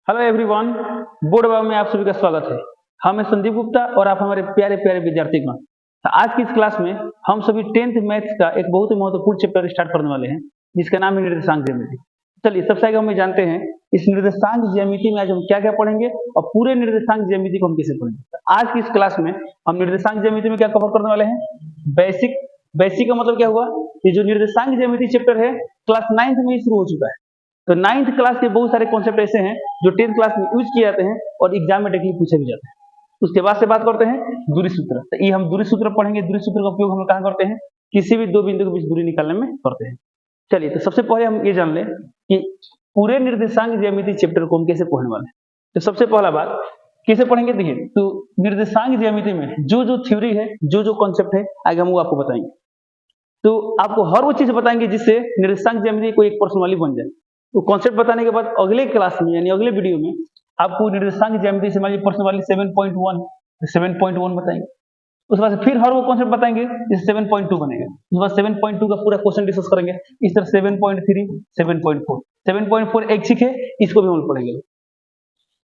Hello everyone, board वाव में आप सभी का स्वागत है। हम हैं संदीप गुप्ता और आप हमारे प्यारे प्यारे विद्यार्थीगण। तो आज की इस क्लास में हम सभी 10th मैथ्स का एक बहुत ही महत्वपूर्ण चैप्टर स्टार्ट करने वाले हैं, जिसका नाम है निर्देशांक ज्यामिति। चलिए सबसे आगे हम ये जानते हैं इस निर्देशांक ज्यामिति में आज हम क्या क्या पढ़ेंगे और पूरे निर्देशांक ज्यामिति को हम कैसे पढ़ेंगे। तो आज की इस क्लास में हम निर्देशांक ज्यामिति में क्या कवर करने वाले हैं, बेसिक का मतलब क्या हुआ, ये जो निर्देशांक ज्यामिति चैप्टर है क्लास 9th में ही शुरू हो चुका है। तो 9th क्लास के बहुत सारे कॉन्सेप्ट ऐसे हैं जो 10th क्लास में यूज किए जाते हैं और एग्जाम में डायरेक्टली पूछे भी जाते हैं। उसके बाद से बात करते हैं दूरी सूत्र। तो ये हम दूरी सूत्र पढ़ेंगे। दूरी सूत्र का उपयोग हम लोग कहाँ करते हैं, किसी भी दो बिंदु के बीच दूरी निकालने में करते हैं। चलिए तो सबसे पहले हम ये जान लें कि पूरे निर्देशांक ज्यामिति चैप्टर को हम कैसे पढ़ने वाले हैं। तो सबसे पहला बात कैसे पढ़ेंगे, देखिए तो निर्देशांक ज्यामिति में जो जो थ्योरी है, जो जो कॉन्सेप्ट है, आगे हम वो आपको बताएंगे। तो आपको हर वो चीज बताएंगे जिससे निर्देशांक ज्यामिति कोई एक पर्सन वाली बन जाए। तो कॉन्सेप्ट बताने के बाद अगले क्लास में यानी अगले वीडियो में आपको निर्देशांक ज्यामिति से पर्सन वाली 7.1 बताएंगे। उसके बाद फिर हर वो कॉन्सेप्ट बताएंगे जिससे 7.2 बनेगा। उसके बाद 7.2 का पूरा क्वेश्चन डिस्कस करेंगे। इस तरह 7.3, 7.4, 7.4 एक सीखे, इसको भी हम पढ़ेंगे।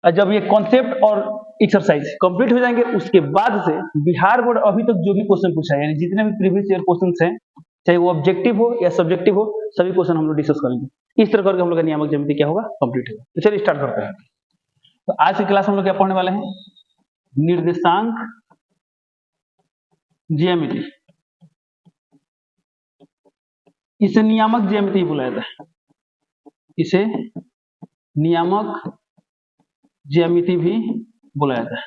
और जब ये कॉन्सेप्ट और एक्सरसाइज कंप्लीट हो जाएंगे उसके बाद से बिहार बोर्ड अभी तक जो भी क्वेश्चन पूछा है, यानी जितने भी प्रीवियस ईयर क्वेश्चन हैं, चाहे वो ऑब्जेक्टिव हो या सब्जेक्टिव हो, सभी क्वेश्चन हम लोग डिस्कस करेंगे। इस तरह करके हम लोग का नियामक ज्यामिति क्या होगा, कंप्लीट होगा। तो चलिए स्टार्ट करते हैं। तो आज की क्लास में हम लोग क्या पढ़ने वाले हैं, निर्देशांक ज्यामिति। इसे नियामक ज्यामिति बुलाया जाता है, इसे नियामक ज्यामिति भी बुलाया जाता है।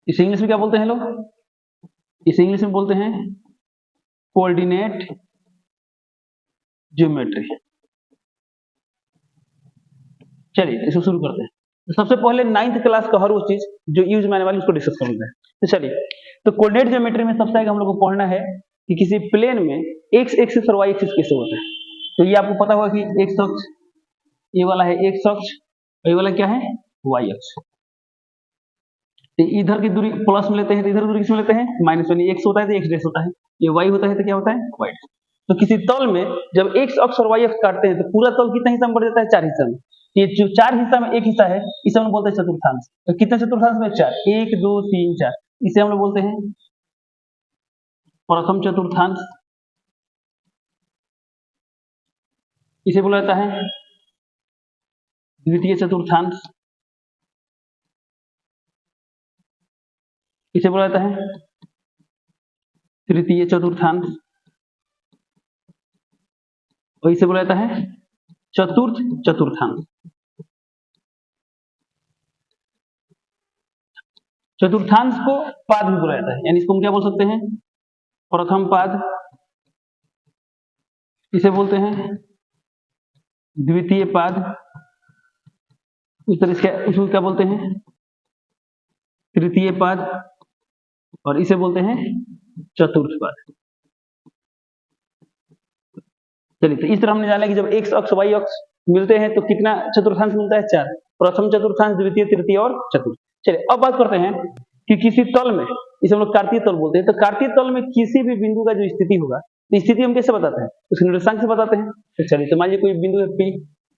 इसे इंग्लिश में क्या बोलते हैं लोग, इसे इंग्लिश में बोलते हैं कोऑर्डिनेट ज्योमेट्री। चलिए इसको शुरू करते हैं। तो सबसे पहले 9th क्लास का हर वो चीज जो यूज में आने वाली उसको डिस्कस कर लेते हैं। तो चलिए, तो कोऑर्डिनेट ज्योमेट्री में सबसे आगे हम लोग को पढ़ना है कि किसी प्लेन में एक्स एक्सिस और वाई एक्सिस कैसे होता है। तो ये आपको पता होगा कि एक्स अक्ष ये वाला है एक्स अक्ष, ये वाला क्या है वाई अक्ष। तो इधर की दूरी प्लस में लेते हैं तो इधर दूरी किसमें लेते हैं माइनस में। एक्स होता है तो एक्स डैश होता है, ये वाई होता है तो क्या होता है वाई। तो किसी तल में जब एक्स अक्ष और वाई अक्ष काटते हैं तो पूरा तल कितना हिस्सा में बढ़ जाता है, 4 हिस्सा में। ये जो 4 हिस्सा में एक हिस्सा है इसे हम बोलते हैं चतुर्थांश। तो कितने चतुर्थांश में, 4, 1 2 3 4। इसे हम लोग बोलते हैं प्रथम चतुर्थांश, इसे बोला जाता है द्वितीय चतुर्थांश, इसे बोला जाता है तृतीय चतुर्थांश, और इसे बोला जाता है चतुर्थ चतुर्थांश। चतुर्थांश को पाद भी बोला जाता है, यानी इसको हम क्या बोल सकते हैं, प्रथम पाद, इसे बोलते हैं द्वितीय पाद, उसको क्या बोलते हैं तृतीय पाद, और इसे बोलते हैं चतुर्थ पाद। चलिए तो इस तरह हमने जाना कि जब एक्स अक्ष वाई अक्ष मिलते हैं तो कितना चतुर्थांश मिलता है, 4। प्रथम चतुर्थांश, द्वितीय, तृतीय और चतुर्थ। चलिए अब बात करते हैं कि किसी तल में, इसे हम लोग कार्तीय तल बोलते हैं, तो कार्तीय तल में किसी भी बिंदु का जो स्थिति होगा, तो स्थिति हम कैसे बताते हैं, उसके निर्देशांक से बताते हैं। तो चलिए तो मान लीजिए कोई बिंदु है P,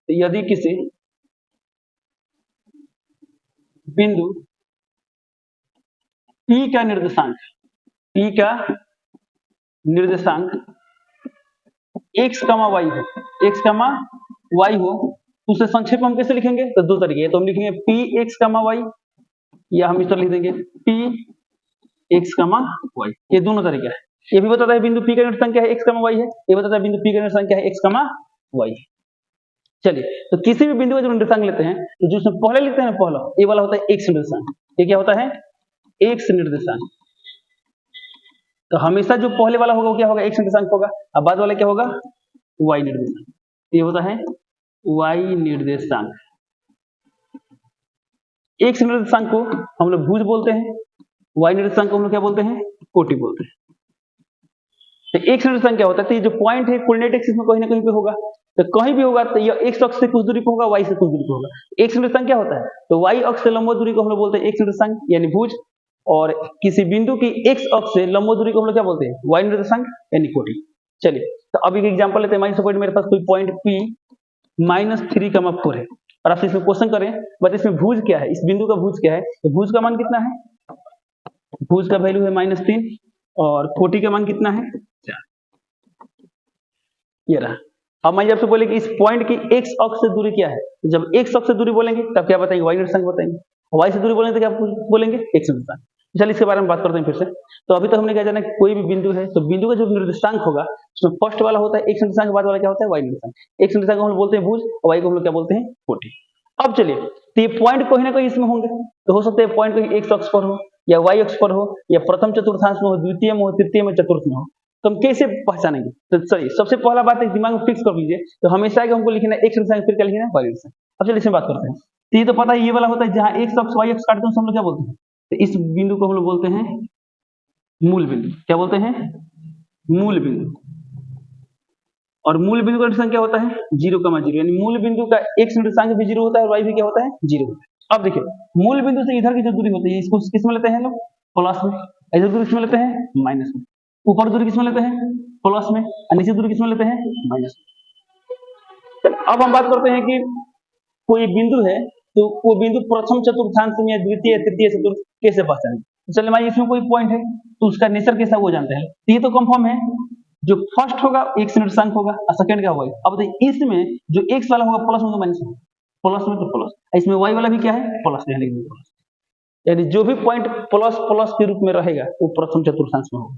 तो यदि किसी बिंदु P का निर्देशांक x, y हो, x, y हो, तो उसे संक्षेप में हम कैसे लिखेंगे, तो दो तरीके हैं। तो हम लिखेंगे Px, y, या हम इस तरह लिख देंगे Px, y। ये दोनों तरीके हैं। ये भी बताता है बिंदु P का निर्देशांक क्या है, x, y है। ये बताता है बिंदु P का निर्देशांक क्या है, x, y। चलिए तो किसी भी बिंदु का जो निर्देशांक लेते हैं तो जो उसमें पहले लिखते हैं पहला, ये वाला होता है x निर्देशांक। ये क्या होता है, x निर्देशांक। तो हमेशा जो पहले वाला होगा वो क्या होगा, x निर्देशांक होगा, और बाद वाला क्या होगा, y निर्देशांक। ये होता है y निर्देशांक। x निर्देशांक को हम लोग भुज बोलते हैं, y निर्देशांक को हम लोग क्या बोलते हैं, कोटि बोलते हैं। तो x निर्देशांक क्या होता है, तो ये जो पॉइंट है कोऑर्डिनेट एक्सिस में कहीं ना कहीं पे होगा, तो कहीं भी होगा तो ये x अक्ष से कुछ दूरी पे होगा, y से कुछ दूरी पे होगा। x निर्देशांक क्या होता है, तो y अक्ष से लंबवत दूरी को हम लोग बोलते हैं x निर्देशांक यानी भुज, और किसी बिंदु की x अक्ष से लंबवत दूरी को हम लोग क्या बोलते हैं, y निर्देशांक यानी कोटि। चलिए तो अब एक एग्जांपल लेते हैं। मान लीजिए मेरे पास कोई पॉइंट P -3, 4 है, और आपसे इसमें क्वेश्चन करें बट इसमें भुज क्या है, इस बिंदु का भुज क्या है, तो भुज का मान कितना है, भुज का वैल्यू है -3 और कोटि का मान कितना है 4, ये रहा। अब मैं आपसे बोले कि इस पॉइंट की एक्स अक्ष से दूरी क्या है, तो जब एक्स अक्ष से दूरी बोलेंगे तब क्या बताएंगे, वाई निर्देशांक बताएंगे, वाई से दूरी बोलेंगे तो क्या बोलेंगे, एक्स निर्देशांक। चलिए इसके बारे में बात करते हैं फिर से। तो अभी तक हमने क्या जाना कि कोई भी बिंदु है तो बिंदु का जो निर्देशांक होगा उसमें फर्स्ट वाला होता है एक्स निर्देशांक, बाद वाला क्या होता है वाई निर्देशांक। एक्स निर्देशांक को हम लोग बोलते हैं भुज और वाई को हम लोग क्या बोलते हैं कोटि। अब चलिए तो ये पॉइंट कहीं ना कहीं इसमें होंगे, तो हो सकता है पॉइंट कहीं एक्स अक्ष पर हो या वाई अक्ष पर हो या प्रथम चतुर्थांश में हो, द्वितीय में हो, तृतीय में, चतुर्थ में हो, तो हम कैसे पहचानेंगे। तो चलिए सबसे पहला बात एक दिमाग में फिक्स कर लीजिए, तो हमेशा हमको लिखना है एक्स निर्देशांक, फिर क्या लिखना है वाई निर्देशांक। अब चलिए इसमें बात करते हैं। तो ये तो पता है ये वाला होता है जहां एक्स अक्ष वाई अक्ष काटते हैं हम लोग क्या बोलते हैं, तो इस बिंदु को हम लोग बोलते हैं मूल बिंदु। क्या बोलते हैं, मूल बिंदु। और मूल बिंदु का निर्देशांक क्या होता है 0,0, यानी मूल बिंदु का एक्स निर्देशांक भी 0 होता है और वाई भी क्या होता है 0 होता है। अब देखिए मूल बिंदु से इधर की जो दूरी होती है इसको किस में लेते हैं लोग, प्लस में, इधर दूरी किसमें लेते हैं माइनस में, ऊपर दूरी किसमें लेते हैं प्लस में और नीचे दूरी किसमें लेते हैं माइनस में। अब हम बात करते हैं कि कोई बिंदु है तो वो बिंदु प्रथम चतुर्थांश में या द्वितीय तृतीय चतुर्थ कैसे पहचानें। चलिए मान इसमें कोई पॉइंट है तो उसका नेचर कैसा वो जानते हैं, ये तो कंफर्म है जो फर्स्ट होगा एक्स निर्देशांक होगा और सेकंड क्या होगा। अब देखिए इसमें जो एक्स वाला होगा प्लस में तो माइनस होगा, प्लस में तो प्लस, इसमें वाई वाला भी क्या है प्लस, यानी जो भी पॉइंट प्लस प्लस के रूप में रहेगा वो प्रथम चतुर्थांश में होगा।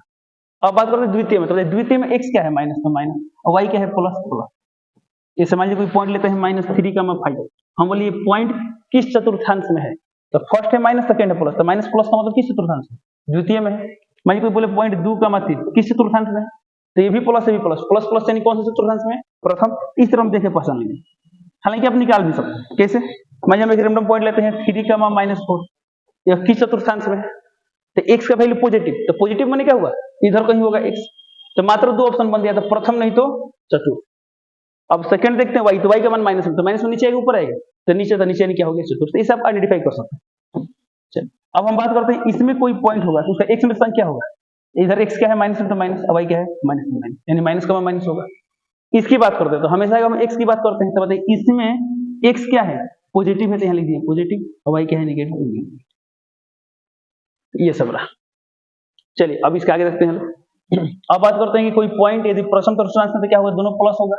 अब बात करते हैं द्वितीय में, तो द्वितीय में एक्स क्या है माइनस में माइनस और वाई क्या है प्लस प्लस। ये समझिए कोई पॉइंट लेते हैं -3,5, हम बोलिए पॉइंट किस चतुर्थांश में है, तो फर्स्ट है माइनस सेकंड है प्लस, तो माइनस प्लस का मतलब किस चतुर्थांश में, द्वितीय में है। मान कोई बोले पॉइंट 2,3 किस चतुर्थांश में, तो ये भी प्लस है भी प्लस, प्लस प्लस यानी कौन सा चतुर्थांश में प्रथम। इस तरह हम देखे पहचान लेंगे, हालांकि आप निकाल भी सकते हैं कैसे। मान हम एक रैंडम पॉइंट लेते हैं 3,-4, यह किस चतुर्थांश में है, तो एक्स का वैल्यू पॉजिटिव, तो पॉजिटिव माने क्या हुआ इधर कहीं होगा एक्स, तो मात्र 2 ऑप्शन बन गया, तो प्रथम नहीं तो चतुर्थ। अब सेकंड देखते हैं वाई, तो वाई का मान माइनस में, तो माइनस में नीचे आएगा ऊपर आएगा, तो नीचे यानी क्या हो गया चतुर्थ। इसे आप आइडेंटिफाई कर सकते हैं। चलिए अब हम बात करते हैं इसमें कोई पॉइंट होगा तो उसका एक्स निर्देशांक क्या होगा, इधर एक्स क्या है माइनस में तो माइनस, वाई क्या है माइनस में माइनस, यानी माइनस का मान माइनस होगा। इसकी बात करते हैं तो हमेशा हम एक्स की बात करते हैं तो बताइए इसमें एक्स क्या है पॉजिटिव है तो यहाँ लिख दिए पॉजिटिव और वाई क्या है नेगेटिव, ये सब रहा। चलिए अब इसके आगे देखते हैं। अब बात करते हैं कि कोई पॉइंट यदि प्रथम चतुर्थांश में तो क्या होगा दोनों प्लस होगा,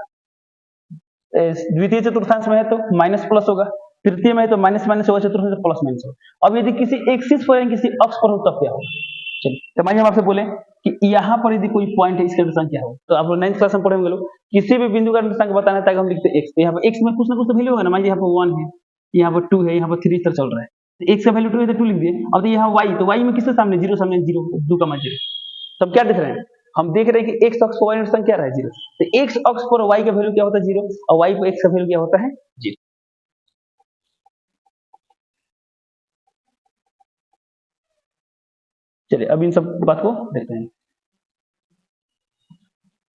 द्वितीय चतुर्थांश में है तो माइनस प्लस होगा, तृतीय में है तो माइनस माइनस होगा, चतुर्थ में तो प्लस माइनस होगा। अब यदि किसी एक्सिस पर या किसी अक्ष पर हो तब क्या होगा। चलिए तो मानिए हम आपसे बोले कि यहाँ पर यदि कोई पॉइंट है इसका निर्देशांक क्या होगा, तो आप लोग 9th क्लास में पढ़ेंगे लोग, किसी भी बिंदु का निर्देशांक बताना है ताकि हम लिखते हैं एक्स, तो यहाँ पर एक्स में कुछ ना कुछ तो वैल्यू होगा ना, मान लीजिए यहाँ पर 1 है, यहाँ पर 2 है, यहाँ पर 3 इस तरह चल रहा है, तो एक्स का वैल्यू 2 है तो 2 लिख दिए। अब यहाँ वाई, तो वाई में किसके सामने 0 सामने 0, 2,0, तब क्या देख रहे हैं हम देख रहे हैं कि एक्स अक्ष पर वाई निर्देशांक क्या रहा है 0, तो एक्स अक्ष पर वाई का वैल्यू क्या होता है 0 और वाई पर एक्स का वैल्यू क्या होता है 0। चलिए अब इन सब बात को देखते हैं।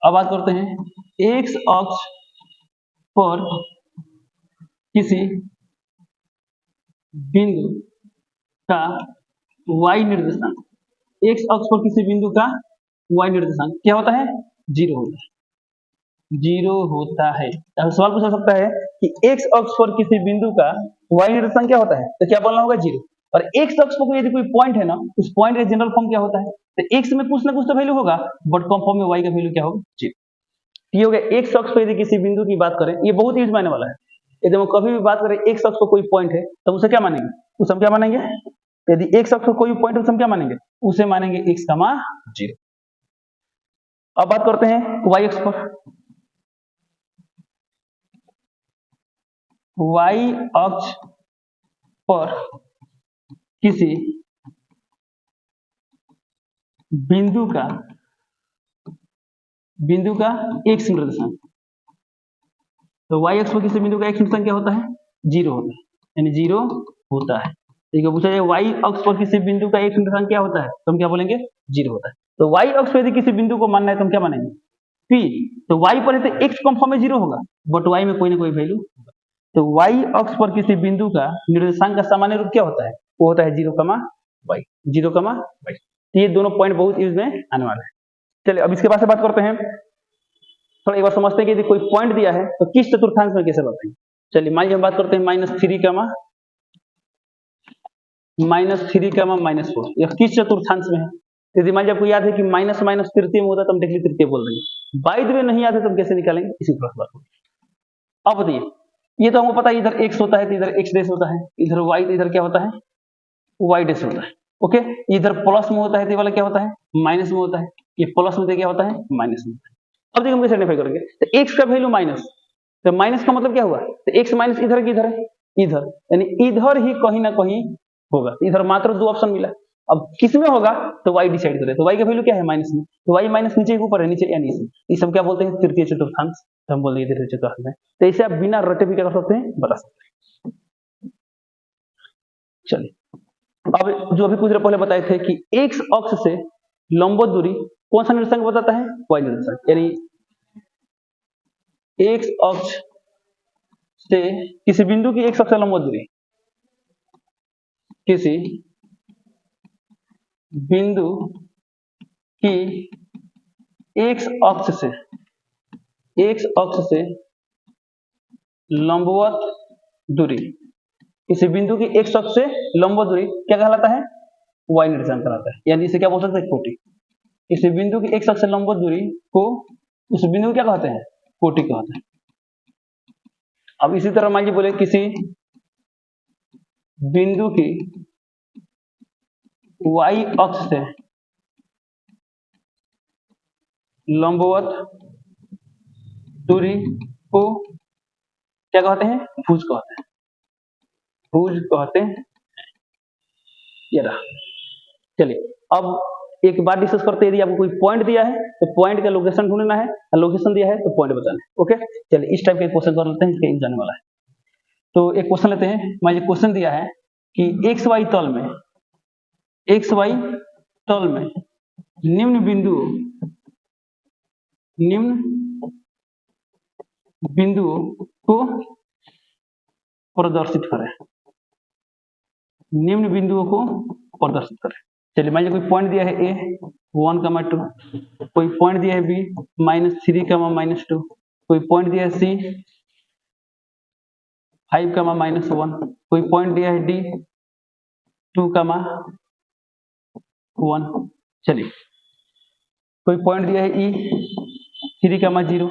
अब बात करते हैं एक्स अक्ष पर किसी बिंदु का वाई निर्देशांक, एक्स अक्ष पर किसी बिंदु का वाई निर्देशांक क्या होता है 0 होता है, 0 होता है। अब सवाल पूछा सकता है कि एक्स अक्ष पर किसी बिंदु का वाई निर्देशांक क्या होता है, तो क्या बोलना होगा 0। और एक्स अक्ष पर यदि कोई पॉइंट है ना, उस पॉइंट का जनरल फॉर्म क्या होता है, तो एक्स में कुछ ना कुछ तो वैल्यू होगा बट कंफर्म में वाई का वैल्यू क्या होगा 0। ये हो गया एक्स अक्ष पर यदि किसी बिंदु की बात करें, ये बहुत यूज मानने वाला है। यदि हम कभी भी बात करें एक्स अक्ष पर कोई पॉइंट है तो उसे क्या मानेंगे, उसे हम क्या मानेंगे, यदि एक्स अक्ष पर कोई पॉइंट है उसे हम क्या मानेंगे, उसे मानेंगे एक्स का मान 0। अब बात करते हैं वाई अक्ष पर, वाई अक्ष पर किसी बिंदु का एक्स निर्देशांक, तो वाई अक्ष पर किसी बिंदु का एक्स निर्देशांक क्या होता है 0 होता है, यानी 0 होता है। ठीक है, पूछा जाए वाई अक्ष पर किसी बिंदु का एक्स निर्देशांक क्या होता है, तो हम क्या बोलेंगे 0 होता है। तो वाई अक्ष पर यदि किसी बिंदु को मानना है तो हम क्या मानेंगे P, तो वाई पर है तो एक्स कंफर्म में 0 होगा बट वाई में कोई ना कोई वैल्यू होगा। तो वाई अक्ष पर किसी बिंदु का निर्देशांक का सामान्य रूप क्या होता है, वो होता है 0,y, 0,y। ये दोनों पॉइंट बहुत यूज में आने वाला है। चलिए अब इसके बाद से बात करते हैं, थोड़ा एक बार समझते हैं कि यदि कोई पॉइंट दिया है तो किस चतुर्थांश में कैसे बताएंगे। चलिए मान लीजिए हम बात करते हैं -3 कमा -4, यह किस चतुर्थांश में है? यदि मान लीजिए आपको याद है कि माइनस माइनस तृतीय में होता है तो हम डेफिनेटली तृतीय बोल देंगे। बाय द वे नहीं याद है तो हम कैसे निकालेंगे, इसी तरह से बात होगी। अब बताइए, ये तो हमको पता है इधर x होता है तो इधर x डैश होता है, इधर y तो इधर क्या होता है y डैश होता है। ओके, इधर प्लस में होता है तो ये वाला क्या होता है माइनस में होता है, ये प्लस में तो क्या होता है माइनस में होता है। अब देखिए हम कैसे आइडेंटिफाई करेंगे, तो x का वैल्यू माइनस, तो माइनस का मतलब क्या हुआ, तो x माइनस इधर किधर है इधर, यानी इधर ही कहीं ना कहीं होगा। तो इधर मात्र 2 ऑप्शन मिला, अब किसमें होगा तो y डिसाइड करे, तो y का वैल्यू क्या है माइनस में, तो y माइनस नीचे ऊपर है, नीचे यानी इसे सब क्या बोलते हैं तृतीय चतुर्थांश, तो हम बोल दिए तृतीय चतुर्थांश में। तो इसे आप बिना रटे भी क्या कर सकते हैं बता सकते हैं। चलिए अब जो अभी कुछ देर पहले बताए थे कि x अक्ष से लंबवत दूरी कौन सा निर्देशांक बताता है y निर्देशांक, यानी x अक्ष से किसी बिंदु की x अक्ष से लंबवत दूरी, किसी बिंदु की x अक्ष से लंबवत दूरी, किसी बिंदु की x अक्ष से लंबवत दूरी क्या कहलाता है y निर्देशांक कहलाता है, यानी इसे क्या बोल सकते हैं कोटि। किसी बिंदु की x अक्ष से लंबवत दूरी को उस बिंदु को क्या कहते हैं कोटि कहते हैं। अब इसी तरह मान लीजिए बोले किसी बिंदु की y अक्ष से लंबवत दूरी को क्या कहते हैं भुज कहते हैं, भुज कहते हैं। ये रहा। चलिए अब एक बात डिस्कस करते हैं, यदि आपको कोई पॉइंट दिया है तो पॉइंट का लोकेशन ढूंढना है, लोकेशन दिया है तो पॉइंट बताना है। ओके, चलिए इस टाइप का क्वेश्चन कर लेते हैं, इसके एग्जाम वाला है। तो एक क्वेश्चन लेते हैं, मान लीजिए क्वेश्चन दिया है कि एक्स वाई तल में निम्न बिंदुओं को प्रदर्शित करें, निम्न बिंदुओं को प्रदर्शित करें। चलिए मान लीजिए कोई पॉइंट दिया है a 1,2, कोई पॉइंट दिया है b -3, -2, कोई पॉइंट दिया है c 5, -1, कोई पॉइंट दिया है d 2, 1। चलिए कोई पॉइंट दिया है e 3, 0,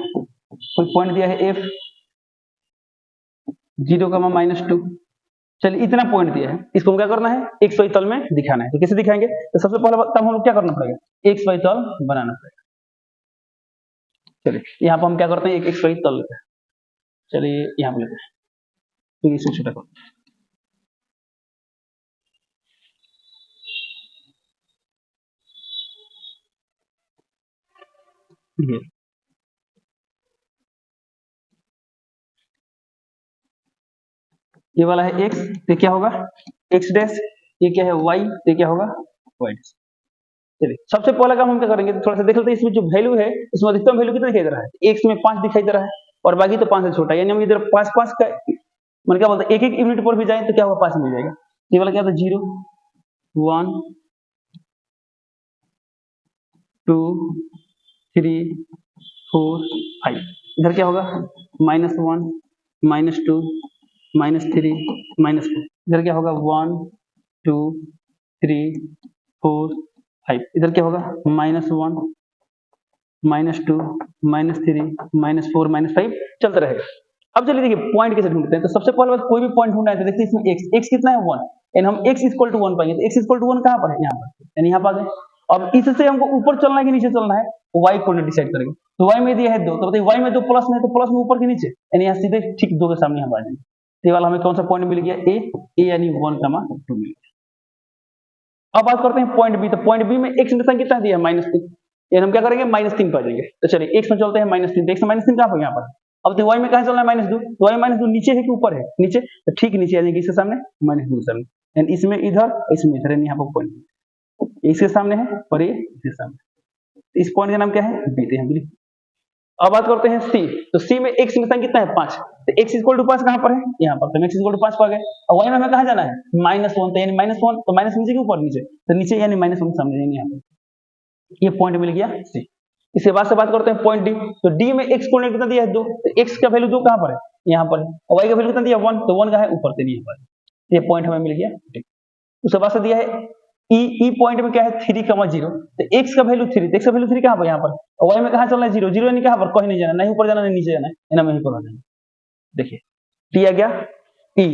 कोई पॉइंट दिया है f 0, -2। चलिए इतना पॉइंट दिया है, इसको क्या करना है एक्स वाई तल में दिखाना है। तो कैसे दिखाएंगे, तो सबसे पहले तब हम लोग क्या करना पड़ेगा एक्स वाई तल बनाना पड़ेगा। चलिए यहाँ पर हम क्या करते हैं एक एक्स वाई तल लेते हैं। चलिए यहाँ पर लेते हैं, तो इसे छोटा करते हैं। ये वाला है x, तो क्या होगा x डैश, ये क्या है y, तो क्या होगा y डैश। चलिए सबसे पहला काम हम क्या करेंगे, थोड़ा सा देख लेते हैं इसमें जो वैल्यू है, इसमें अधिकतम वैल्यू कितना दिखाई दे रहा है, x में 5 दिखाई दे रहा है और बाकी तो 5 से छोटा है, यानी हम इधर 5 का मतलब क्या बोलते हैं एक यूनिट पर भी जाए तो क्या होगा 5 मिल जाएगा। ये वाला क्या था 0, 1, 2, 3, 4, 5, इधर क्या होगा -1, -2, -3, -4, इधर क्या होगा 1, 2, 3, 4, 5, इधर क्या होगा -1, -2, -3, -4, -5 चलता रहेगा। अब चलिए देखिए पॉइंट कैसे ढूंढते हैं, तो सबसे पहले कोई भी पॉइंट ढूंढना है तो देखते हैं इसमें x कितना है 1, यानी हम x = 1 पाएंगे, तो x = 1 कहाँ पर है यहाँ पर, यानी यहाँ पर आ गए। अब इससे हमको ऊपर चलना है कि नीचे चलना है, y कोऑर्डिनेट डिसाइड करेंगे। तो y में दिया है 2, तो बताइए y में 2 प्लस में है, तो प्लस में ऊपर के नीचे, यानी यहाँ सीधे ठीक 2 के सामने हम आ जाएंगे। तो ये वाला हमें कौन सा पॉइंट मिल गया a यानी 1,2 मिल गया। अब बात करते हैं पॉइंट b, तो पॉइंट b में x निर्देशांक कितना दिया है -3, यानी हम क्या करेंगे -3 पर जाएंगे। तो चलिए x में चलते हैं -3, तो x में -3 कहाँ पर यहाँ पर। अब तो y में कहाँ चलना है -2, तो y -2 नीचे है कि ऊपर है नीचे, तो ठीक नीचे यानी कि इसके सामने -2 के सामने, यानी इसमें इधर इसमें इधर, यानी यहाँ पर पॉइंट इसके सामने है और ये इसके सामने। इस पॉइंट का नाम क्या है b, तो यहाँ। अब बात करते हैं c, तो c में x निर्देशांक कितना है 5, तो x = 5 कहाँ पर है यहाँ पर, तो x = 5 पर गए। और y में हमें कहाँ जाना है -1, तो यानी -1 तो माइनस नीचे के ऊपर नीचे, तो नीचे यानी -1 के सामने, यानी यहाँ पर ये पॉइंट मिल गया c। इसके बाद से बात करते हैं पॉइंट डी। तो डी में एक्स कोऑर्डिनेट कितना दिया है 2, तो एक्स का वैल्यू 2 कहां पर है, यहां पर है, और वाई का वैल्यू कितना दिया 1, तो 1 कहां है, ऊपर से यहाँ पर। ये पॉइंट हमें मिल गया। ठीक, उसके बाद से दिया है ई पॉइंट में क्या है 3, 0, तो एक्स का वैल्यू 3, तो एक्स का वैल्यू 3 कहां पर, यहां पर, और वाई में कहां चलना है 0, 0 यानी कहां पर, कहीं नहीं जाना, नहीं ऊपर जाना नहीं नीचे जाना है, इन्हें वहीं पर आ जाना। देखिए टी आ गया ई।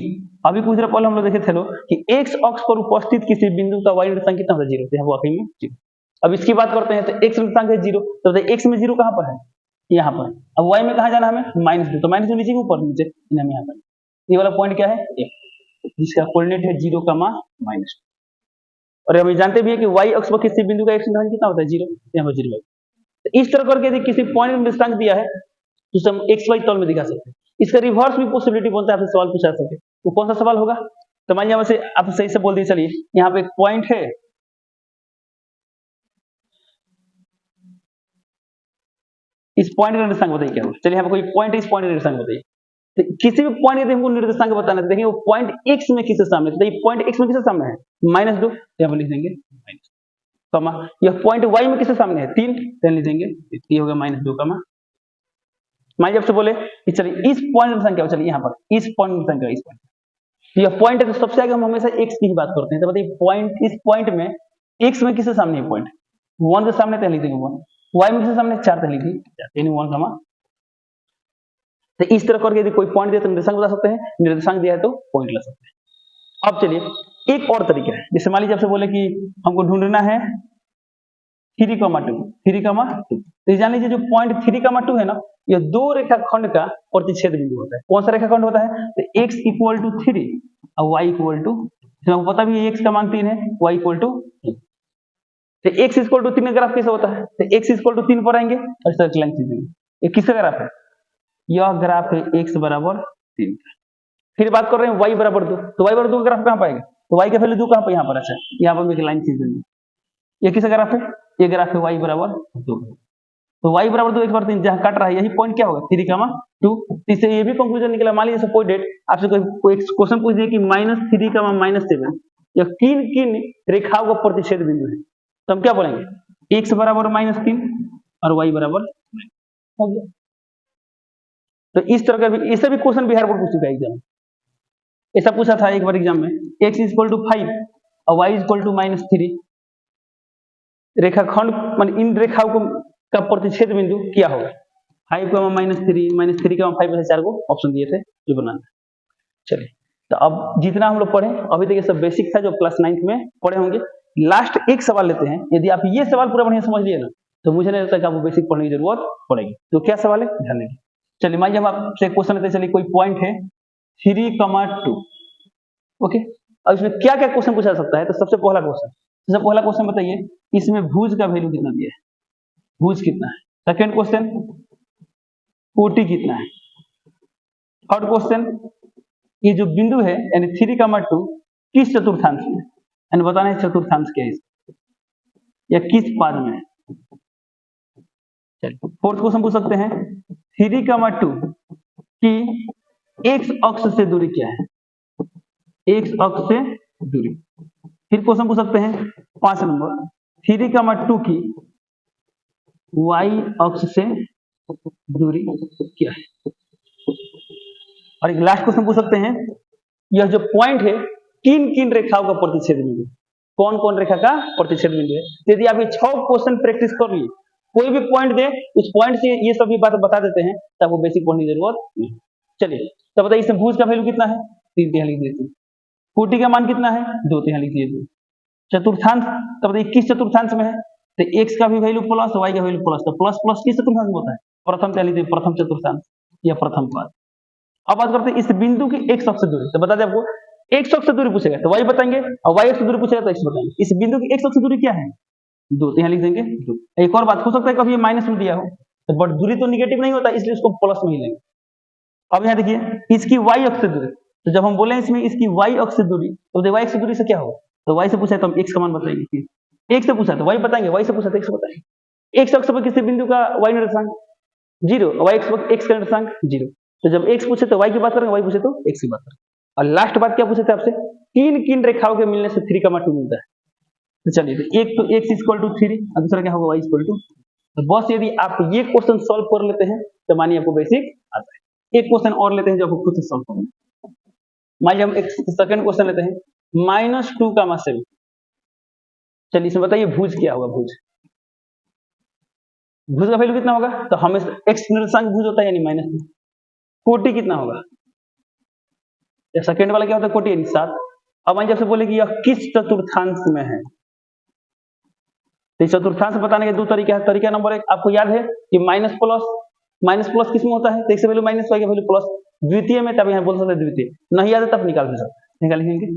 अभी कुछ देर पहले हम लोग देखे थे लोग कि एक्स अक्ष पर उपस्थित किसी बिंदु का वाई निर्देशांक कितना होता है 0, तो यहाँ वाकई में 0। अब इसकी बात करते हैं, तो एक्स निर्देशांक है 0, तो एक्स में 0 कहां पर है, यहाँ पर। अब वाई में कहां जाना हमें -2, तो -2 नीचे के ऊपर नीचे, हम यहाँ पर। ये वाला पॉइंट क्या है जिसका कोऑर्डिनेट है 0, -2। और हम जानते भी है कि वाई अक्ष पर किसी बिंदु का एक्स निर्देशांक कितना होता है 0, यहाँ पर 0। तो इस तरह करके यदि किसी पॉइंट में निर्देशांक दिया है तो हम एक्स वाई तौल में दिखा सकते हैं। इसका रिवर्स भी पॉसिबिलिटी बनता है, आपसे सवाल पूछा सकते हैं। वो कौन सा सवाल होगा, तो मान लीजिए आप सही से बोल दिए, चलिए यहाँ पे एक पॉइंट है, इस पॉइंट का निर्देशांक बताइए क्या होगा। चलिए यहाँ पे कोई पॉइंट है, इस पॉइंट का निर्देशांक बताइए। तो किसी भी पॉइंट यदि हमको निर्देशांक बताना है, देखिए वो पॉइंट एक्स में किसके सामने, तो ये पॉइंट एक्स में किसके सामने है -2, यहाँ पर लिख देंगे माइनस, कमा यह पॉइंट वाई में किसके सामने है 3, तो लिख देंगे ये होगा -2, कमा। मान लीजिए आपसे बोले कि चलिए इस पॉइंट की संख्या, चलिए यहाँ पर इस पॉइंट की संख्या, इस पॉइंट, यह पॉइंट है तो सबसे आगे हम हमेशा एक्स की ही बात करते हैं। तो बताइए पॉइंट, इस पॉइंट में एक्स में किसके सामने है पॉइंट 1 के सामने, तो लिख देंगे 1, वाई में किसके सामने 4, तो लिख देंगे यानी 1, कमा। तो इस तरह करके यदि कोई पॉइंट दिया तो निर्देशांक बता सकते हैं, निर्देशांक दिया है तो पॉइंट ला सकते हैं। अब चलिए एक और तरीका है, जैसे मान लीजिए आपसे बोले कि हमको ढूंढना है 3,2, तो जान लीजिए जो पॉइंट 3,2 है ना, यह दो रेखाखंड का प्रतिच्छेद बिंदु होता है। कौन सा रेखाखंड होता है, तो x = 3 और y = हमको पता भी है x का मान 3 है, y = 2। तो x = 3 का ग्राफ कैसे होता है, तो x = 3 पर आएंगे और इस तरह लाइन खींचेंगे। ये किसका ग्राफ है, यह ग्राफ है x = 3। फिर बात कर रहे हैं y = 2, तो y = 2 का ग्राफ कहां पाएगा, तो y का वैल्यू 2 कहां पर, यहाँ पर। अच्छा यहाँ पर एक लाइन खींच देंगे, ये किसका ग्राफ है, ये ग्राफ है y = 2। तो y = 2 1 3 जहां काट रहा है यही पॉइंट क्या होगा 3,2। इससे ये भी कंक्लूजन निकला, मान लीजिए सपोज डेट आपसे कोई क्वेश्चन पूछ दिया कि -3, -7 यह किन रेखाओं का प्रतिच्छेद बिंदु है, तो हम क्या बोलेंगे x = -3 और y = हो गया। तो इस तरह का भी, इससे भी क्वेश्चन बिहार बोर्ड पूछ चुका है एग्जाम, ऐसा पूछा था एक बार एग्जाम में, x = 5 और y = -3 रेखाखंड, मान इन रेखाओं को का प्रतिच्छेद बिंदु क्या होगा, 5, -3, -3, 5 से 4 को ऑप्शन दिए थे जो बनाना। चलिए तो अब जितना हम लोग पढ़े अभी तक ये सब बेसिक था जो क्लास 9th में पढ़े होंगे। लास्ट एक सवाल लेते हैं, यदि आप ये सवाल पूरा बढ़िया समझ लिए ना तो मुझे नहीं लगता कि आपको बेसिक पढ़ने की जरूरत पड़ेगी। तो क्या सवाल है ध्यान देंगे। चलिए मान लीजिए हम आपसे क्वेश्चन लेते हैं, चलिए कोई पॉइंट है 3,2, ओके। अब इसमें क्या क्या क्वेश्चन पूछा सकता है, तो सबसे पहला क्वेश्चन बताइए इसमें भुज का वैल्यू कितना दिया है, भुज कितना है। सेकंड क्वेश्चन कोटि कितना है। थर्ड क्वेश्चन ये जो बिंदु है यानी 3,2 किस चतुर्थांश में, यानी बताना है चतुर्थांश क्या है या किस पाद में है। चलिए फोर्थ क्वेश्चन पूछ सकते हैं 3,2 की एक्स अक्ष से दूरी क्या है, एक्स अक्ष से दूरी। फिर क्वेश्चन पूछ सकते हैं 5 नंबर 3,2 की y अक्ष से दूरी क्या है। और एक लास्ट क्वेश्चन पूछ सकते हैं यह जो पॉइंट है किन रेखाओं का प्रतिच्छेद बिंदु, कौन रेखा का प्रतिच्छेद बिंदु है। यदि आप ये 6 क्वेश्चन प्रैक्टिस कर लिए, कोई भी पॉइंट दे उस पॉइंट से ये सभी बात बता देते हैं तो आपको बेसिक पढ़ने की जरूरत नहीं। चलिए तो बताइए इसमें भुज का वैल्यू कितना है 3, यहाँ लिख दीजिए। कोटि का मान कितना है 2, यहाँ लिख दीजिए। चतुर्थांश तो बताइए किस चतुर्थांश में है, तो x का भी वैल्यू प्लस y का वैल्यू प्लस, तो प्लस प्लस किस चतुर्थांश में होता है, प्रथम, क्या लीजिए प्रथम चतुर्थांश या प्रथम पाद। अब बात करते हैं इस बिंदु की x अक्ष से दूरी, तो बता दें आपको x अक्ष से दूरी पूछेगा तो y बताएंगे और y अक्ष से दूरी पूछेगा तो x बताएंगे। इस बिंदु की x अक्ष से दूरी क्या है 2, तो यहाँ लिख देंगे 2। एक और बात हो सकता है कभी ये माइनस में दिया हो तो बट दूरी तो निगेटिव नहीं होता इसलिए इसको प्लस में ही लेंगे। अब यहाँ देखिए इसकी y अक्ष से दूरी, तो जब हम बोले इसमें इसकी y अक्ष से दूरी तो y अक्ष से दूरी से क्या होगा, तो y से पूछा है तो हम x का मान बताएंगे, x से पूछा तो y बताएंगे, y से पूछा तो x बताएंगे। x अक्ष पर किसी बिंदु का y निर्देशांक 0, y अक्ष पर x का निर्देशांक 0, तो जब x पूछे तो y की बात करेंगे, y पूछे तो x की बात करेंगे। और लास्ट बात क्या पूछे थे आपसे, किन रेखाओं के मिलने से 3,2 मिलता है। तो चलिए एक तो x = 3 और दूसरा क्या होगा y = तो बस यदि आप ये क्वेश्चन सॉल्व कर लेते हैं तो मानिए आपको बेसिक आता है। एक क्वेश्चन और लेते हैं जो आपको खुद से सॉल्व करना है। मानिए हम एक सेकंड क्वेश्चन लेते हैं, -2, 7। चलिए इसमें बताइए भुज क्या होगा। भुज का वैल्यू कितना होगा, तो हमें एक्स निर्देशांक भुज होता है यानी -2। कोटि कितना होगा, सेकंड वाला क्या होता है कोटि यानी 7। अब मानिए आपसे बोले कि यह किस चतुर्थांश में है, तो चतुर्थांश बताने के दो तरीका है। तरीका नंबर 1 आपको याद है कि माइनस प्लस किस में होता है, तो x वैल्यू माइनस y का वैल्यू प्लस, द्वितीय में तब यहाँ बोल सकते हैं द्वितीय, नहीं याद है तब निकाल सकते, निकालेंगे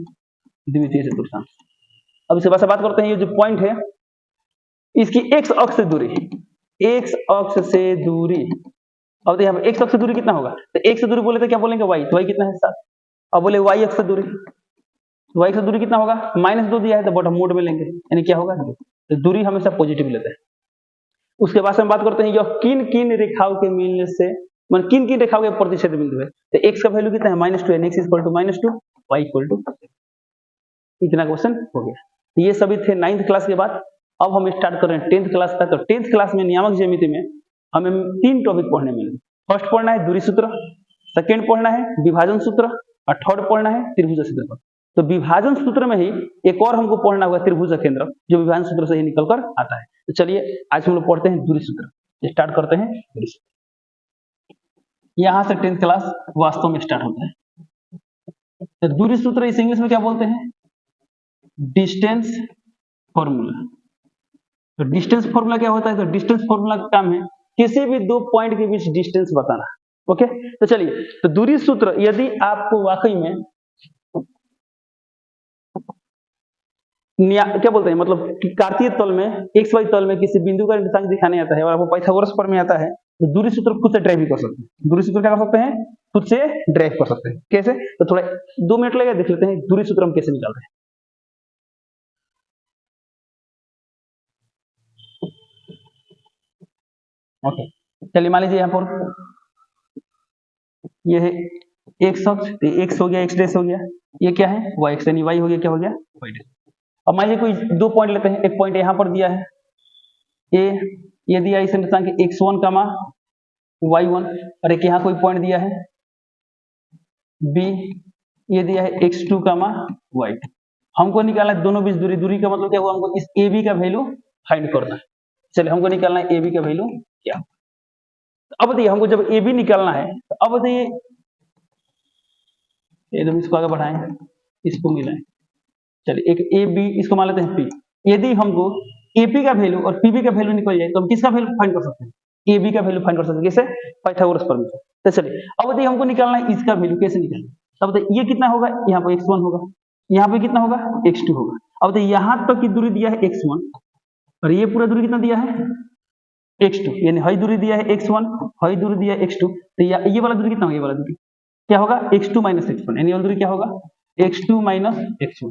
द्वितीय चतुर्थांश। अब इसके बाद बात करते हैं ये जो पॉइंट है इसकी x अक्ष से दूरी, x अक्ष से दूरी। अब यहाँ पे x अक्ष से दूरी कितना होगा, तो x से दूरी बोले तो क्या बोलेंगे y, तो y कितना है 7। अब बोले y अक्ष से दूरी, y अक्ष से दूरी कितना होगा, -2 दिया है तो बॉटम मोड में लेंगे यानी क्या होगा, तो दूरी हमेशा पॉजिटिव लेते हैं। उसके बाद हम बात करते हैं यह किन किन रेखाओं के मिलने से, मतलब किन किन रेखाओं के प्रतिच्छेद बिंदु है, तो x का वैल्यू कितना है -2 यानी x equal to -2, y equal to, इतना क्वेश्चन हो गया। ये सभी थे 9th क्लास के बाद। अब हम स्टार्ट कर रहे हैं 10th क्लास का। तो 10th क्लास में नियामक ज्यामिति में हमें 3 टॉपिक पढ़ने मिलेंगे। फर्स्ट पढ़ना है दूरी सूत्र, सेकेंड पढ़ना है विभाजन सूत्र, और थर्ड पढ़ना है त्रिभुज क्षेत्रफल। तो विभाजन सूत्र में ही एक और हमको पढ़ना होगा त्रिभुज केंद्र, जो विभाजन सूत्र से ही निकल कर आता है। तो चलिए आज हम लोग पढ़ते हैं दूरी सूत्र, स्टार्ट करते हैं दूरी सूत्र। यहां से 10th क्लास वास्तव में स्टार्ट होता है। तो दूरी सूत्र इस इंग्लिश में क्या बोलते हैं, डिस्टेंस फॉर्मूला। तो डिस्टेंस फॉर्मूला क्या होता है, तो डिस्टेंस फॉर्मूला का काम है किसी भी दो पॉइंट के बीच डिस्टेंस बताना। ओके, तो चलिए, तो दूरी सूत्र यदि आपको वाकई में क्या बोलते हैं, मतलब कार्तीय तल में XY तल में किसी बिंदु का निर्देशांक दिखाने आता है और आपको पाइथागोरस प्रमेय आता है, तो दूरी सूत्र खुद से ड्राइव भी कर सकते हैं। दूरी सूत्र क्या कर सकते हैं, खुद से ड्राइव कर सकते हैं। कैसे, तो थोड़ा 2 मिनट लगेगा, देख लेते हैं दूरी सूत्र हम कैसे निकालते हैं। ओके, चलिए मान लीजिए यहाँ पर ये है x अक्ष, x हो गया, x डैश हो गया, ये क्या है y अक्ष यानी y हो गया, क्या हो गया y डैश। अब मान लीजिए कोई दो पॉइंट लेते हैं, एक पॉइंट यहाँ पर दिया है a, ये दिया इस निर्देशांक x1, y1, और एक यहाँ कोई पॉइंट दिया है b, ये दिया है x2, y2। हमको निकालना है दोनों बीच दूरी। दूरी का मतलब क्या हुआ, हमको इस ab का वैल्यू फाइंड करना है। चलिए हमको निकालना है ab का वैल्यू क्या। अब बताइए हमको जब AB निकालना है, तो अब बताइए एकदम इसको आगे बढ़ाएं, इसको मिलाएं। चलिए एक AB, इसको मान लेते हैं P। यदि हमको AP का वैल्यू और PB का वैल्यू निकल जाए तो हम किसका वैल्यू फाइंड कर सकते हैं, AB का वैल्यू फाइंड कर सकते हैं। कैसे, पाइथागोरस प्रमेय से। तो चलिए अब बताइए हमको निकालना है इसका वैल्यू, कैसे निकालना है। तब बताइए ये कितना होगा, यहाँ पर x1 होगा, यहाँ पे कितना होगा x2 होगा। अब बताइए यहाँ तक की दूरी दिया है x1 और ये पूरा दूरी कितना दिया है x2, यानी हई दूरी दिया है x1, हई दूरी दिया है x2, तो ये वाला दूरी कितना होगा, ये वाला दूरी क्या होगा x2 माइनस x1, यानी ये वाला दूरी क्या होगा x2 माइनस x1।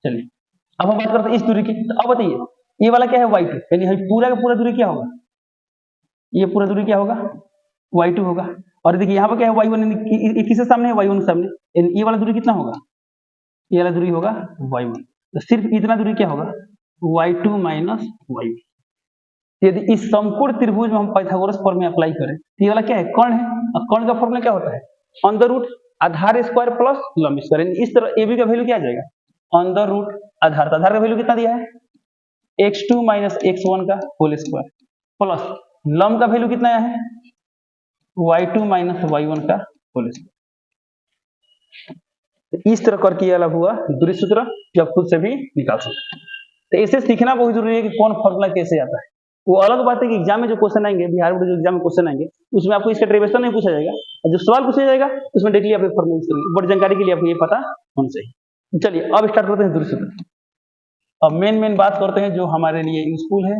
चलिए अब हम बात करते हैं इस दूरी की। तो अब बताइए ये वाला क्या है y2, यानी पूरा का पूरा दूरी क्या होगा, ये पूरा दूरी क्या होगा y2 होगा। और देखिए यहाँ पर क्या है y1, किसके सामने है y1 के सामने, यानी ये वाला दूरी कितना होगा, ये वाला दूरी होगा y1। तो सिर्फ इतना दूरी क्या होगा y2 माइनस y1। यदि इस समकोण त्रिभुज में हम पाइथागोरस प्रमेय अप्लाई करें तो ये वाला क्या है, कर्ण है, और कर्ण का फॉर्मूला क्या होता है अंडर रूट आधार स्क्वायर प्लस लंब स्क्वायर। इस तरह AB का वैल्यू क्या आ जाएगा, अंडर रूट आधार का वैल्यू कितना दिया है x2 माइनस x1 का होल स्क्वायर, प्लस लंब का वैल्यू कितना आया है y2 माइनस y1 का होल स्क्वायर। इस तरह करके ये अलग हुआ दूरी सूत्र, जो आप खुद से भी निकाल सकते हैं। तो इसे सीखना बहुत जरूरी है कि कौन फॉर्मूला कैसे आता है। वो अलग बात है कि एग्जाम में जो क्वेश्चन आएंगे, बिहार बोर्ड जो एग्जाम में क्वेश्चन आएंगे, उसमें आपको इसका डेरिवेशन नहीं पूछा जाएगा, और जो सवाल पूछा जाएगा उसमें डायरेक्टली आप फॉर्मूला यूज करेंगे। बट जानकारी के लिए आपको ये पता होना चाहिए। चलिए अब स्टार्ट करते हैं दूरी सूत्र। अब मेन बात करते हैं जो हमारे लिए यूजफुल है,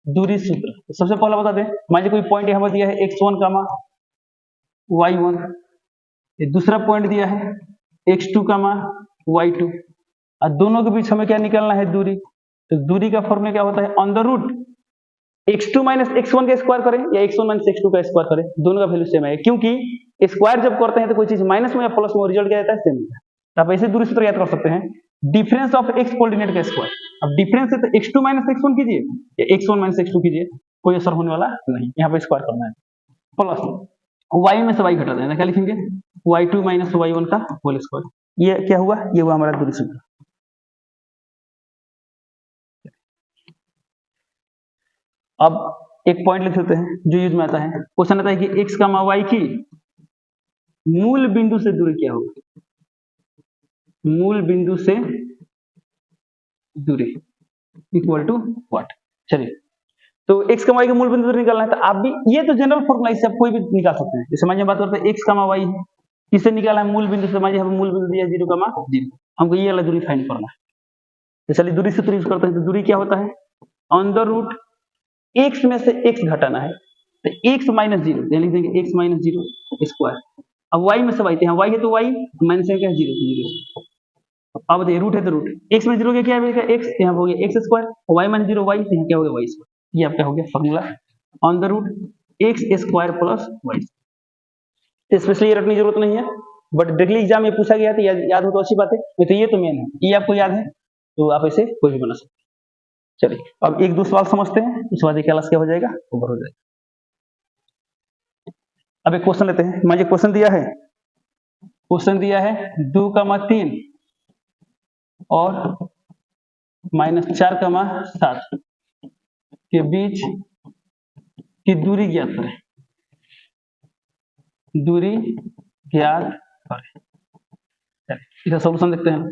दूरी सूत्र। तो सबसे पहला बता दें, मान लीजिए कोई पॉइंट यहाँ पर दिया है x1, y1, दूसरा पॉइंट दिया है x2, y2, और दोनों के बीच हमें क्या निकालना है दूरी। तो दूरी का फॉर्मूला क्या होता है under root x2 minus x1 का स्क्वायर करें या x1 माइनस x2 का स्क्वायर करें, दोनों का वैल्यू सेम है, क्योंकि स्क्वायर जब करते हैं तो कोई चीज माइनस में या प्लस में रिजल्ट क्या आता है सेम होता है। तो आप ऐसे दूरी सूत्र याद कर सकते हैं, डिफरेंस ऑफ एक्स कोऑर्डिनेट का स्क्वायर। अब डिफरेंस है तो x2 माइनस x1 कीजिए या x1 माइनस x2 कीजिए, कोई असर होने वाला नहीं, यहाँ पे स्क्वायर करना है। प्लस y में से y घटा देना, क्या लिखेंगे y2 माइनस y1 का होल स्क्वायर। ये क्या हुआ, ये हुआ हमारा दूरी सूत्र। अब एक पॉइंट लिख लेते हैं जो यूज में आता है। क्वेश्चन आता है कि x, y की मूल बिंदु से दूरी क्या होगी, मूल बिंदु से दूरी इक्वल टू व्हाट। चलिए, तो x, y के मूल बिंदु से निकालना है, तो आप भी ये तो जनरल फॉर्मूला, इससे आप कोई भी निकाल सकते हैं। जैसे मान बात करते हैं x, y है, किससे निकाला है, मूल बिंदु से। मान लीजिए मूल बिंदु दिया 0, 0, हमको ये वाला दूरी फाइंड करना है। तो चलिए दूरी सूत्र यूज करते हैं। तो दूरी क्या होता है, अंडर रूट x में से x घटाना है, तो x माइनस 0 लिख देंगे, x माइनस 0 स्क्वायर। अब y में से y, यहाँ y है तो y माइनस क्या है 0 तो 0। अब देखिए रूट है तो रूट, x में 0 के क्या है x, यहाँ हो गया x square, y minus 0 y, तो यहाँ क्या हो गया y स्क्वायर। ये आपका हो गया formula, under root x square plus y। Specially ये रखने की जरूरत नहीं है, बट डायरेक्टली एग्जाम में पूछा गया तो याद हो तो अच्छी बात है, नहीं तो ये तो मेन है, ये आपको याद है तो आप इसे कोई भी बना सकते हैं। चलिए अब एक दो सवाल समझते हैं, उसके बाद क्लास क्या हो जाएगा, ओवर हो जाएगा। अब एक क्वेश्चन लेते हैं। मुझे क्वेश्चन दिया है 2,3 और -4,7 के बीच की दूरी ज्ञात करें, दूरी ज्ञात करें। इसका सॉल्यूशन देखते हैं।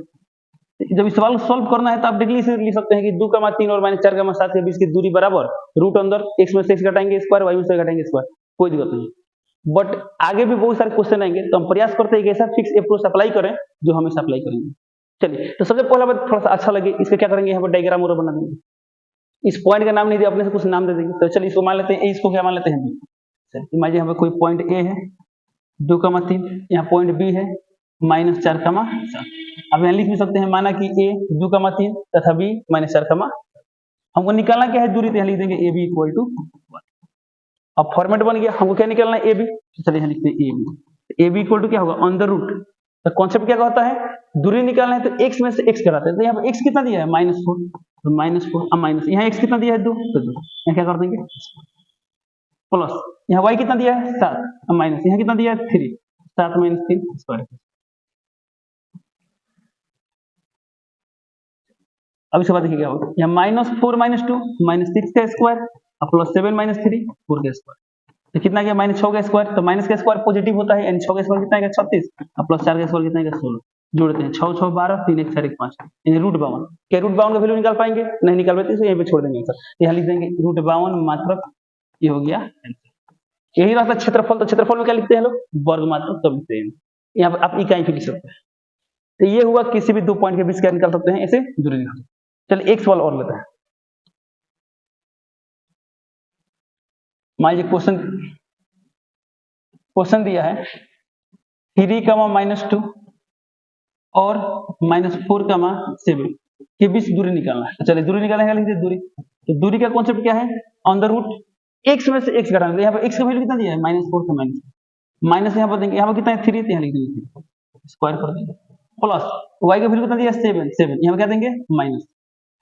जब इस सवाल को सॉल्व करना है तो आप डायरेक्टली इसे लिख सकते हैं कि 2,3 और -4,7 के बीच की दूरी बराबर रूट अंदर x में से x घटाएंगे स्क्वायर, y में से घटाएंगे स्क्वायर, कोई दिक्कत नहीं। बट आगे भी बहुत सारे क्वेश्चन आएंगे, तो हम प्रयास करते हैं कि ऐसा फिक्स अप्रोच अप्लाई करें जो हमेशा अप्लाई करेंगे। चलिए, तो सबसे पहला बात थोड़ा सा अच्छा लगे, इसका क्या करेंगे, यहाँ पर डायग्राम और बना देंगे। इस पॉइंट का नाम नहीं दिया, अपने से कुछ नाम दे देंगे। तो चलिए इसको मान लेते हैं, इसको क्या मान लेते हैं बी। मान लीजिए यहाँ पर कोई पॉइंट ए है 2,3, यहाँ पॉइंट बी है -4,7। अब यहाँ लिख भी सकते हैं, माना कि ए 2,3 तथा बी -4,7। हमको निकालना क्या है दूरी, तो यहाँ लिख देंगे ए बी इक्वल टू। अब फॉर्मेट बन गया, हमको क्या निकालना है ए बी, तो चलिए यहाँ लिखते हैं a b. A b equal to क्या होगा, अंडर रूट। तो कॉन्सेप्ट क्या होता है, दूरी निकालना है तो x में से x कराते हैं। तो यहाँ पर x कितना दिया है -4, तो -4, अब माइनस यहाँ x कितना दिया है 2, तो 2, यहाँ क्या कर देंगे प्लस, यहाँ y कितना दिया है 7, अब माइनस यहाँ कितना दिया है 3, 7 - 3 स्क्वायर। अब इसके बाद देखिए क्या होगा, यहाँ -4 - 2 -6 का स्क्वायर, और प्लस 7 - 3 4 का स्क्वायर। तो कितना गया -6 का स्क्वायर, तो माइनस का स्क्वायर पॉजिटिव होता है, यानी 6 का स्क्वायर कितना है 36, और प्लस 4 का स्क्वायर कितना है 16। जोड़ते हैं 6 6 12, 3 1 4 1 5, यानी रूट 52। क्या रूट 52 का वैल्यू निकाल पाएंगे, नहीं निकाल पाते, तो यहीं पे छोड़ देंगे आंसर। यहाँ लिख देंगे रूट 52 मात्रक, ये हो गया आंसर। यही रहता है क्षेत्रफल। तो क्षेत्रफल में क्या लिखते हैं लोग, वर्ग मात्रक, तब लिखते हैं। यहाँ पर आप इकाई भी लिख सकते हैं। तो ये हुआ किसी भी दो पॉइंट के बीच क्या निकाल सकते हैं, ऐसे दूरी निकाल। चलिए एक सवाल और लेते हैं। मान लीजिए क्वेश्चन दिया है 3, -2 और -4, 7 के बीच दूरी निकालना है। तो चलिए दूरी निकालने का लिख दीजिए दूरी। तो दूरी का कॉन्सेप्ट क्या है, अंडर रूट x में से x घटाना। यहाँ पर x का वैल्यू कितना दिया है -4, तो माइनस यहाँ पर देंगे, यहाँ पर कितना है 3, तो यहाँ लिख देंगे स्क्वायर कर देंगे, प्लस y का वैल्यू कितना दिया है 7, यहाँ पर क्या देंगे माइनस।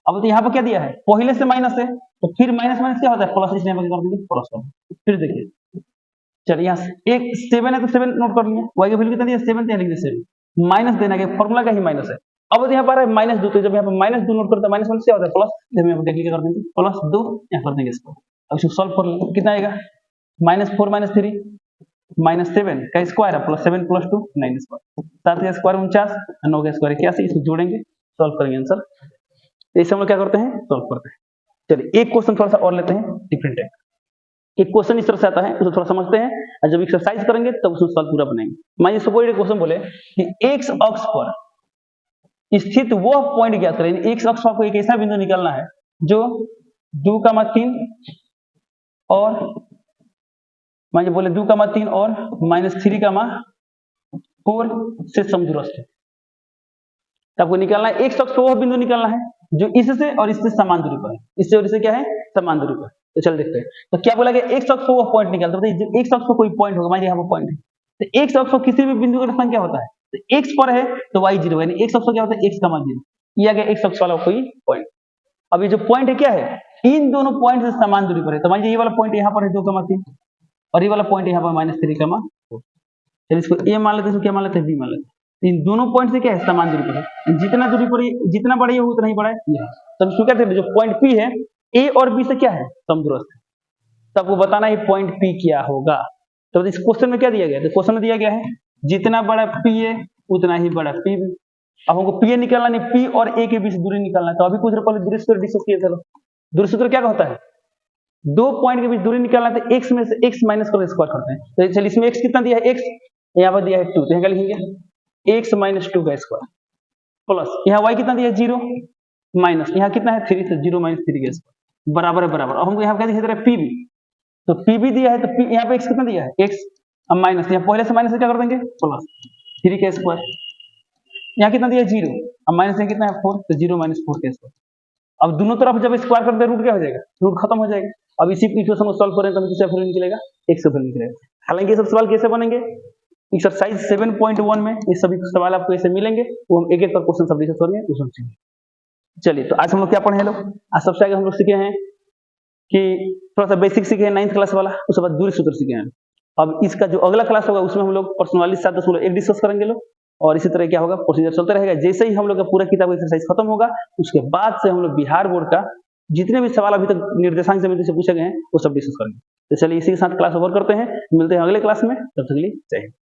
अब तो यहाँ पर क्या दिया है, पहले से माइनस है, तो फिर माइनस माइनस क्या होता है प्लस, इसलिए यहाँ पर कर देंगे प्लस कर। फिर देखिए, चलिए यहाँ एक 7 है तो 7 नोट कर लिया, y का वैल्यू कितना दिया 7, यहाँ लिख दिया 7, माइनस देना के फॉर्मूला का ही माइनस है। अब यहाँ पर है -2, तो जब यहाँ पर -2 नोट करते हैं माइनस क्या होता है प्लस, जब यहाँ पर देखिए कर देंगे +2, यहाँ कर देंगे इसको। अब इसको सॉल्व कर लेंगे, कितना आएगा -4 - 3 -7 का स्क्वायर है, प्लस 7 + 2 9 स्क्वायर, 7 का स्क्वायर 49, 9 का स्क्वायर 81। इसको जोड़ेंगे, सॉल्व करेंगे आंसर। इसे हम लोग क्या करते हैं, सॉल्व करते हैं। चलिए एक क्वेश्चन थोड़ा सा और लेते हैं, डिफरेंट है। एक क्वेश्चन इस तरह से आता है, उसे थोड़ा समझते हैं, और जब एक्सरसाइज करेंगे तब उसमें सवाल पूरा बनाएंगे। मान लीजिए सपोज क्वेश्चन बोले कि एक्स अक्ष पर स्थित वह पॉइंट ज्ञात करें। एक्स अक्ष पर एक ऐसा बिंदु निकालना है जो 2,3 और मान लीजिए बोले 2,3 और -3,4 से समदूरस्थ है। तो आपको निकालना है एक्स अक्ष पर वह बिंदु निकालना है जो इससे और इससे समान दूरी पर है। इससे और इससे क्या है, समान दूरी पर। तो चल देखते हैं। तो क्या बोला गया, एक्स अक्ष पर वो पॉइंट निकालते हैं। तो एक्स अक्ष पर कोई पॉइंट होगा, मान लीजिए यहाँ पर पॉइंट है, तो एक्स अक्ष पर किसी भी बिंदु का स्थान क्या होता है, तो एक्स पर है तो y 0, यानी एक्स अक्ष पर क्या होता है x, 0। ये आ गया एक शख्स वाला कोई पॉइंट। अब ये जो पॉइंट है क्या है, इन दोनों पॉइंट से समान दूरी पर है। तो मान लीजिए ये वाला पॉइंट यहाँ पर है 2,3 और ये वाला पॉइंट यहाँ पर -3,4। चलिए इसको ए मान लेते हैं, इसको क्या मान लेते हैं, बी मान लेते हैं। इन दोनों पॉइंट से क्या है, समान दूरी पर है। जितना दूरी पर जितना बड़ा ये हो उतना ही बड़ा है ये। तो हम क्या करते हैं, जो पॉइंट पी है ए और बी से क्या है, समदूरस्थ है। तो आपको बताना है पॉइंट पी क्या होगा। तो इस क्वेश्चन में क्या दिया गया है, तो क्वेश्चन में दिया गया है जितना बड़ा पी है उतना ही बड़ा पी भी। अब हमको पी ए निकालना नहीं, पी और ए के बीच दूरी निकालना है। तो अभी कुछ देर पहले दूरी सूत्र डिस्कस किया था। दूरी सूत्र क्या होता है, दो पॉइंट के बीच दूरी निकालना है तो एक्स में से एक्स माइनस कर स्क्वायर करते हैं। तो चलिए इसमें एक्स कितना दिया है, एक्स यहाँ पर दिया है 2, तो यहाँ लिखेंगे एक्स माइनस 2 का स्क्वायर प्लस यहाँ वाई कितना दिया है 0 माइनस यहाँ कितना है 3, तो 0 माइनस 3 का स्क्वायर बराबर है बराबर। अब हमको यहाँ क्या दिखा दे रहा है, पी बी। तो पी बी दिया है तो पी यहाँ पे एक्स कितना दिया है, एक्स, अब माइनस यहाँ पहले से माइनस क्या कर देंगे प्लस 3 का स्क्वायर। यहाँ कितना दिया है 0, अब माइनस यहाँ कितना है 4, तो 0 माइनस 4 का स्क्वायर। अब दोनों तरफ जब स्क्वायर करते हैं रूट क्या हो जाएगा, रूट खत्म हो जाएगा। अब इसी इक्वेशन को सॉल्व करें तो किससे वैल्यू निकलेगा, x से वैल्यू निकलेगा। हालांकि ये सब सवाल कैसे बनेंगे, एक्सरसाइज 7.1 में ये सभी सवाल आपको ऐसे मिलेंगे, वो हम एक एक पर क्वेश्चन सब डिस्कस करेंगे उसमें सीखेंगे। चलिए तो आज हम लोग क्या पढ़े हैं लोग, आज सबसे आगे हम लोग सीखे हैं कि थोड़ा सा बेसिक सीखे हैं 9th क्लास वाला, उसके बाद दूरी सूत्र सीखे हैं। अब इसका जो अगला क्लास होगा उसमें हम लोग पर्सनली 7.1 डिस्कस करेंगे लोग, और इसी तरह क्या होगा प्रोसीजर चलता रहेगा। जैसे ही हम लोग का पूरा किताब एक्सरसाइज खत्म होगा उसके बाद से हम लोग बिहार बोर्ड का जितने भी सवाल अभी तक निर्देशांक समिति से पूछे गए हैं वो सब डिस्कस करेंगे। तो चलिए इसी के साथ क्लास ओवर करते हैं, मिलते हैं अगले क्लास में, तब तक के लिए जय हिंद।